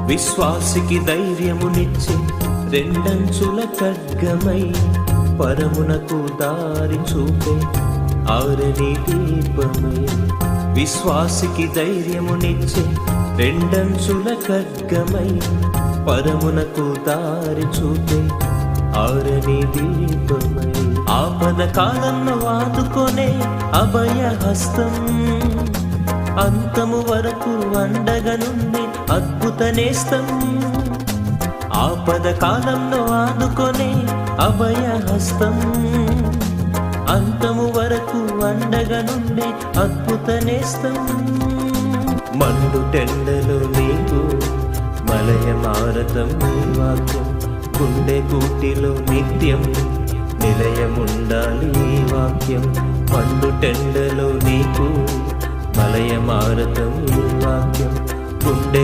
విశ్వాసికి ధైర్యమునిచ్చే రెండంచుల ఖడ్గమై పరమునకు దారి చూపే ఆరని దీపమై. విశ్వాసికి ధైర్యమునిచ్చే రెండంచుల ఖడ్గమై పరమునకు దారి చూపే ఆరని దీపమై. ఆపద కాలంలో ఆదుకొనే అభయ హస్తం, అంతము వరకు అండగా నుండి అద్భుత నేస్తం. ఆపద కాలంలో ఆదుకొనే అభయ హస్తం, అంతము వరకు అండగా నుండి అద్భుత నేస్తం. మండు టెండలో నీకు మలయమారతం నీ వాక్యం, గుండె గూటిలో నిత్యం నిలయముండాలి ఈ వాక్యం. మండు టెండలో నీకు మలయమారతం ఈ వాక్యం, గుండె